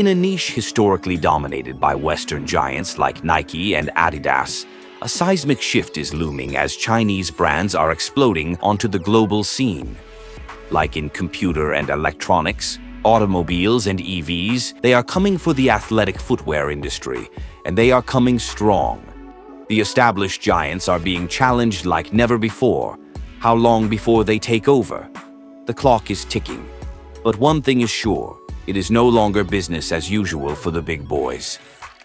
In a niche historically dominated by Western giants like Nike and Adidas, a seismic shift is looming as Chinese brands are exploding onto the global scene. Like in computer and electronics, automobiles and EVs, they are coming for the athletic footwear industry, and they are coming strong. The established giants are being challenged like never before. How long before they take over? The clock is ticking. But one thing is sure, it is no longer business as usual for the big boys.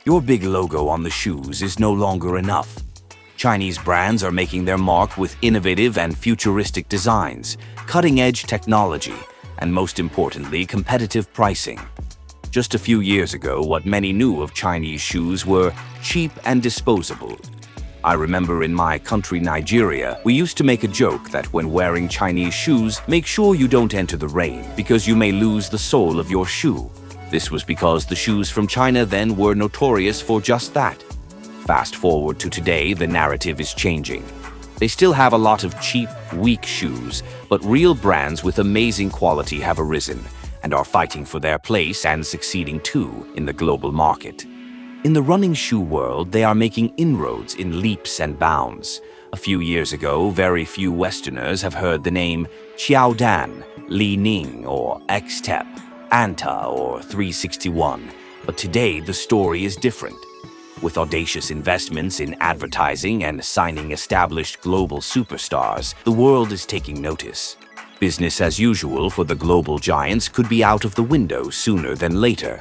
Your big logo on the shoes is no longer enough. Chinese brands are making their mark with innovative and futuristic designs, cutting-edge technology, and most importantly, competitive pricing. Just a few years ago, what many knew of Chinese shoes were cheap and disposable. I remember in my country, Nigeria, we used to make a joke that when wearing Chinese shoes, make sure you don't enter the rain because you may lose the sole of your shoe. This was because the shoes from China then were notorious for just that. Fast forward to today, the narrative is changing. They still have a lot of cheap, weak shoes, but real brands with amazing quality have arisen and are fighting for their place and succeeding too in the global market. In the running shoe world, they are making inroads in leaps and bounds. A few years ago, very few Westerners have heard the name Qiaodan, Li-Ning, or Xstep, Anta, or 361. But today, the story is different. With audacious investments in advertising and signing established global superstars, the world is taking notice. Business as usual for the global giants could be out of the window sooner than later.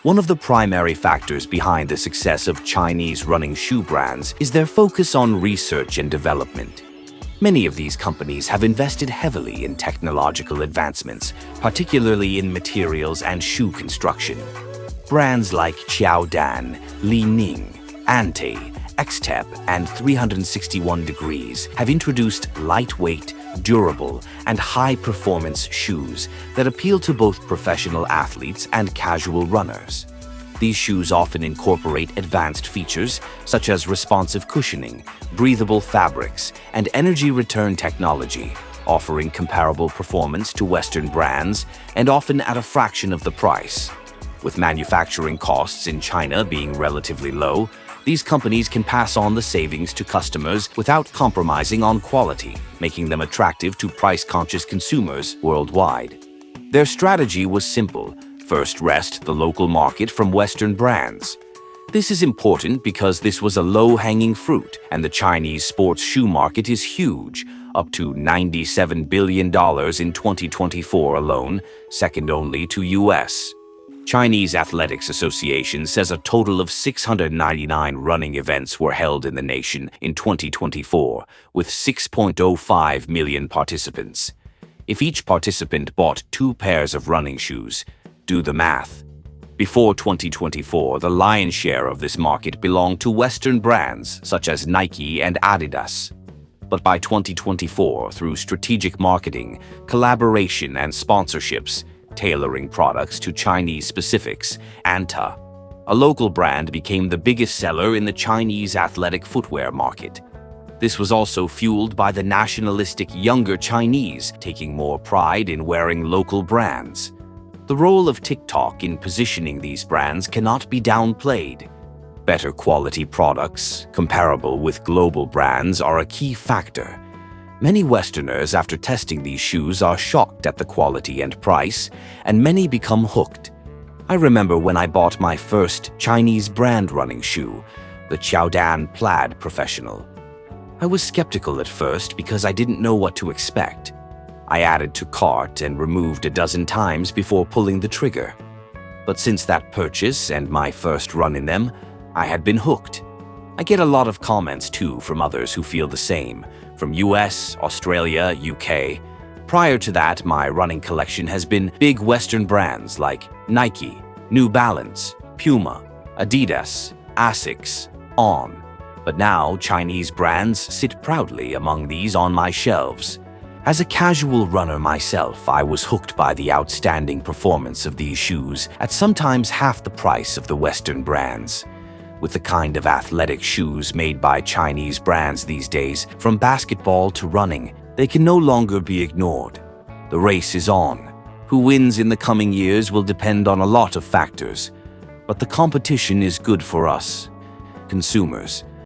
One of the primary factors behind the success of Chinese running shoe brands is their focus on research and development. Many of these companies have invested heavily in technological advancements, particularly in materials and shoe construction. Brands like Qiaodan, Li-Ning, Anta, Xstep, and 361 Degrees have introduced lightweight, durable, and high-performance shoes that appeal to both professional athletes and casual runners. These shoes often incorporate advanced features such as responsive cushioning, breathable fabrics, and energy return technology, offering comparable performance to Western brands and often at a fraction of the price. With manufacturing costs in China being relatively low, these companies can pass on the savings to customers without compromising on quality, making them attractive to price-conscious consumers worldwide. Their strategy was simple: first wrest the local market from Western brands. This is important because this was a low-hanging fruit, and the Chinese sports shoe market is huge, up to $97 billion in 2024 alone, second only to US. Chinese Athletics Association says a total of 699 running events were held in the nation in 2024, with 6.05 million participants. If each participant bought 2 pairs of running shoes, do the math. Before 2024, the lion's share of this market belonged to Western brands such as Nike and Adidas. But by 2024, through strategic marketing, collaboration, and sponsorships, tailoring products to Chinese specifics, Anta, a local brand, became the biggest seller in the Chinese athletic footwear market. This was also fueled by the nationalistic younger Chinese taking more pride in wearing local brands. The role of TikTok in positioning these brands cannot be downplayed. Better quality products, comparable with global brands, are a key factor. Many Westerners, after testing these shoes, are shocked at the quality and price, and many become hooked. I remember when I bought my first Chinese brand running shoe, the Qiaodan Plaid Professional. I was skeptical at first because I didn't know what to expect. I added to cart and removed a dozen times before pulling the trigger. But since that purchase and my first run in them, I had been hooked. I get a lot of comments too from others who feel the same, from US, Australia, UK. Prior to that, my running collection has been big Western brands like Nike, New Balance, Puma, Adidas, Asics, On. But now Chinese brands sit proudly among these on my shelves. As a casual runner myself, I was hooked by the outstanding performance of these shoes at sometimes half the price of the Western brands. With the kind of athletic shoes made by Chinese brands these days, from basketball to running, they can no longer be ignored. The race is on. Who wins in the coming years will depend on a lot of factors, but the competition is good for us, consumers.